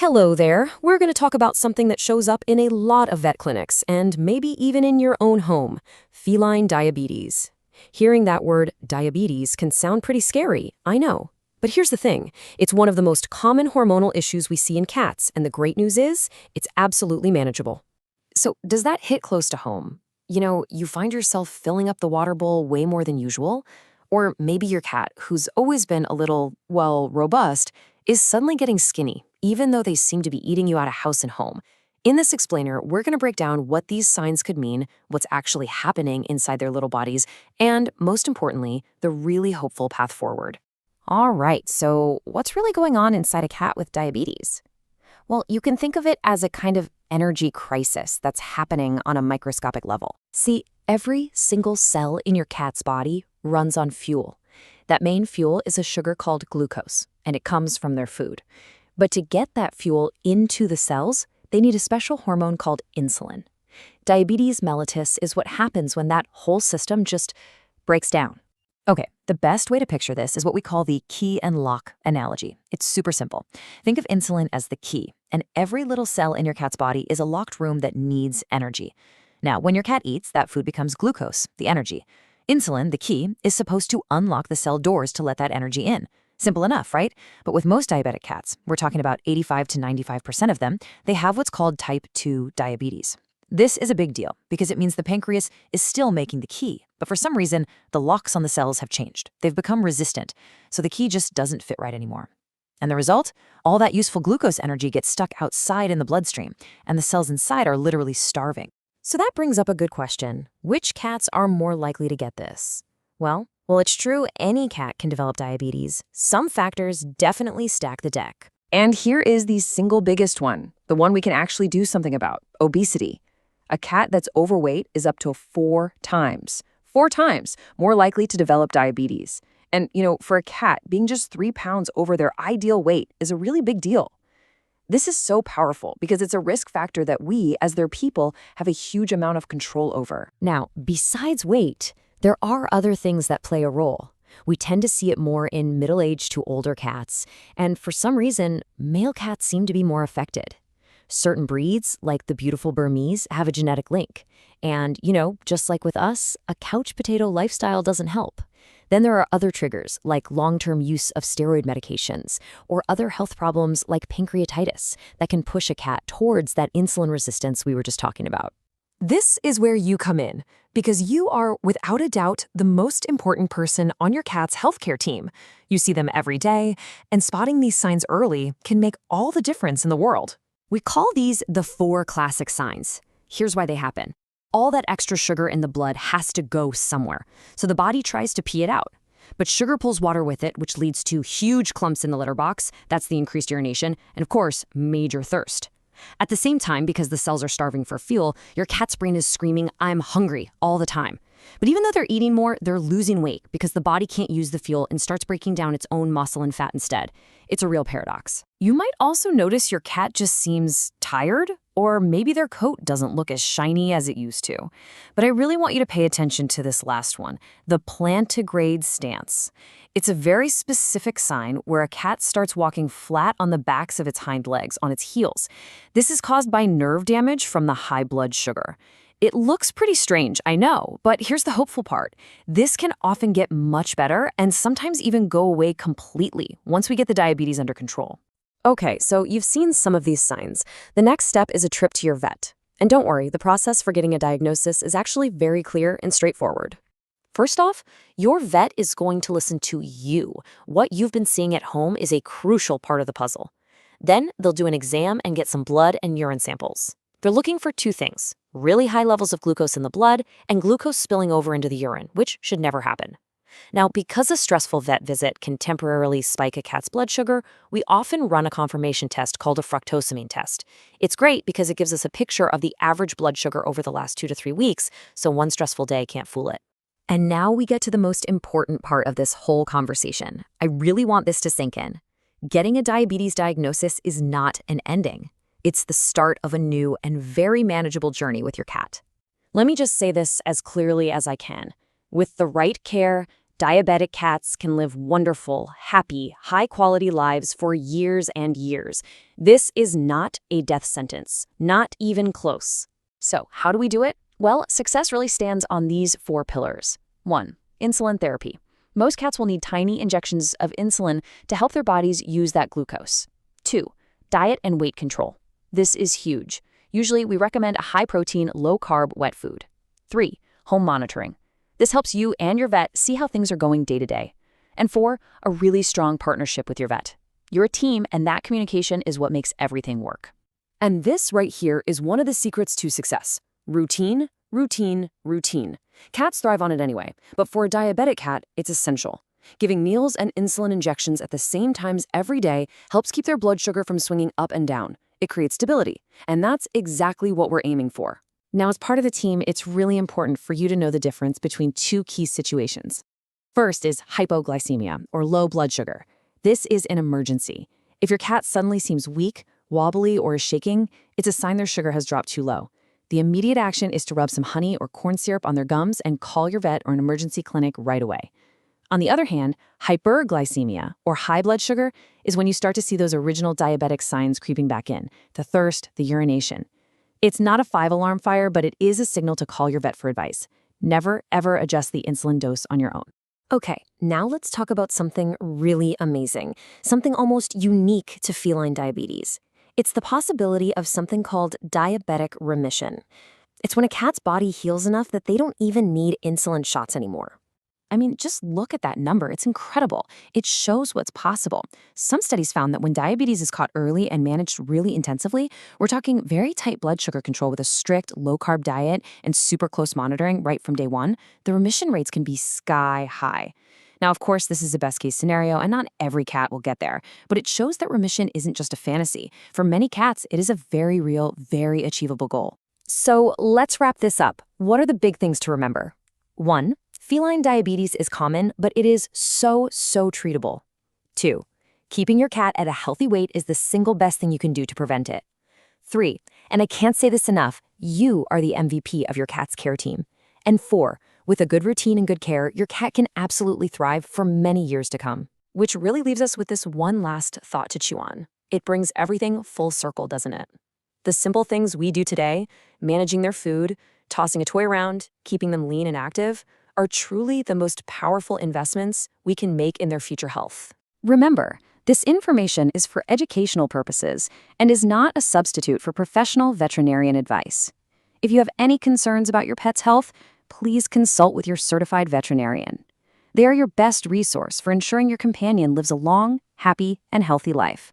Hello there. We're going to talk about something that shows up in a lot of vet clinics and maybe even in your own home: feline diabetes. Hearing that word diabetes can sound pretty scary, I know. But here's the thing. It's one of the most common hormonal issues we see in cats, and the great news is it's absolutely manageable. So, does that hit close to home? You find yourself filling up the water bowl way more than usual? Or maybe your cat, who's always been a little, well, robust, is suddenly getting skinny, even though they seem to be eating you out of house and home. In this explainer, we're going to break down what these signs could mean, what's actually happening inside their little bodies, and, most importantly, the really hopeful path forward. All right, so what's really going on inside a cat with diabetes? Well, you can think of it as a kind of energy crisis that's happening on a microscopic level. See, every single cell in your cat's body runs on fuel. That main fuel is a sugar called glucose, and it comes from their food. But to get that fuel into the cells, they need a special hormone called insulin. Diabetes mellitus is what happens when that whole system just breaks down. Okay, the best way to picture this is what we call the key and lock analogy. It's super simple. Think of insulin as the key, and every little cell in your cat's body is a locked room that needs energy. Now, when your cat eats, that food becomes glucose, the energy. Insulin, the key, is supposed to unlock the cell doors to let that energy in. Simple enough, right? But with most diabetic cats, we're talking about 85 to 95% of them, they have what's called type 2 diabetes. This is a big deal because it means the pancreas is still making the key, but for some reason, the locks on the cells have changed. They've become resistant, so the key just doesn't fit right anymore. And the result? All that useful glucose energy gets stuck outside in the bloodstream, and the cells inside are literally starving. So that brings up a good question. Which cats are more likely to get this? Well, it's true any cat can develop diabetes. Some factors definitely stack the deck. And here is the single biggest one, the one we can actually do something about: obesity. A cat that's overweight is up to 4 times more likely to develop diabetes. And, for a cat, being just 3 pounds over their ideal weight is a really big deal. This is so powerful because it's a risk factor that we, as their people, have a huge amount of control over. Now, besides weight, there are other things that play a role. We tend to see it more in middle-aged to older cats, and for some reason, male cats seem to be more affected. Certain breeds, like the beautiful Burmese, have a genetic link. And, just like with us, a couch potato lifestyle doesn't help. Then there are other triggers, like long-term use of steroid medications, or other health problems like pancreatitis that can push a cat towards that insulin resistance we were just talking about. This is where you come in, because you are, without a doubt, the most important person on your cat's healthcare team. You see them every day, and spotting these signs early can make all the difference in the world. We call these the 4 classic signs. Here's why they happen. All that extra sugar in the blood has to go somewhere, so the body tries to pee it out. But sugar pulls water with it, which leads to huge clumps in the litter box. That's the increased urination, and of course, major thirst. At the same time, because the cells are starving for fuel, your cat's brain is screaming, "I'm hungry," all the time. But even though they're eating more, they're losing weight because the body can't use the fuel and starts breaking down its own muscle and fat instead. It's a real paradox. You might also notice your cat just seems tired, or maybe their coat doesn't look as shiny as it used to. But I really want you to pay attention to this last one, the plantigrade stance. It's a very specific sign where a cat starts walking flat on the backs of its hind legs, on its heels. This is caused by nerve damage from the high blood sugar. It looks pretty strange, I know, but here's the hopeful part. This can often get much better and sometimes even go away completely once we get the diabetes under control. Okay, so you've seen some of these signs. The next step is a trip to your vet. And don't worry, the process for getting a diagnosis is actually very clear and straightforward. First off, your vet is going to listen to you. What you've been seeing at home is a crucial part of the puzzle. Then they'll do an exam and get some blood and urine samples. They're looking for 2 things: really high levels of glucose in the blood and glucose spilling over into the urine, which should never happen. Now, because a stressful vet visit can temporarily spike a cat's blood sugar, we often run a confirmation test called a fructosamine test. It's great because it gives us a picture of the average blood sugar over the last 2 to 3 weeks, so one stressful day can't fool it. And now we get to the most important part of this whole conversation. I really want this to sink in. Getting a diabetes diagnosis is not an ending. It's the start of a new and very manageable journey with your cat. Let me just say this as clearly as I can. With the right care, Diabetic cats can live wonderful, happy, high-quality lives for years and years. This is not a death sentence, not even close. So, how do we do it? Well, success really stands on these 4 pillars. 1. Insulin therapy. Most cats will need tiny injections of insulin to help their bodies use that glucose. 2. Diet and weight control. This is huge. Usually, we recommend a high-protein, low-carb wet food. 3. Home monitoring. This helps you and your vet see how things are going day to day. And 4, a really strong partnership with your vet. You're a team, and that communication is what makes everything work. And this right here is one of the secrets to success. Routine, routine, routine. Cats thrive on it anyway, but for a diabetic cat, it's essential. Giving meals and insulin injections at the same times every day helps keep their blood sugar from swinging up and down. It creates stability, and that's exactly what we're aiming for. Now, as part of the team, it's really important for you to know the difference between 2 key situations. First is hypoglycemia, or low blood sugar. This is an emergency. If your cat suddenly seems weak, wobbly, or is shaking, it's a sign their sugar has dropped too low. The immediate action is to rub some honey or corn syrup on their gums and call your vet or an emergency clinic right away. On the other hand, hyperglycemia, or high blood sugar, is when you start to see those original diabetic signs creeping back in: the thirst, the urination. It's not a 5-alarm fire, but it is a signal to call your vet for advice. Never, ever adjust the insulin dose on your own. Okay, now let's talk about something really amazing, something almost unique to feline diabetes. It's the possibility of something called diabetic remission. It's when a cat's body heals enough that they don't even need insulin shots anymore. I mean, just look at that number. It's incredible. It shows what's possible. Some studies found that when diabetes is caught early and managed really intensively, we're talking very tight blood sugar control with a strict low-carb diet and super close monitoring right from day 1, the remission rates can be sky high. Now, of course, this is a best-case scenario, and not every cat will get there, but it shows that remission isn't just a fantasy. For many cats, it is a very real, very achievable goal. So let's wrap this up. What are the big things to remember? 1. Feline diabetes is common, but it is so treatable. 2. Keeping your cat at a healthy weight is the single best thing you can do to prevent it. 3. And I can't say this enough, you are the MVP of your cat's care team. And 4. With a good routine and good care, your cat can absolutely thrive for many years to come. Which really leaves us with this one last thought to chew on. It brings everything full circle, doesn't it? The simple things we do today, managing their food, tossing a toy around, keeping them lean and active, are truly the most powerful investments we can make in their future health. Remember, this information is for educational purposes and is not a substitute for professional veterinarian advice. If you have any concerns about your pet's health, please consult with your certified veterinarian. They are your best resource for ensuring your companion lives a long, happy, and healthy life.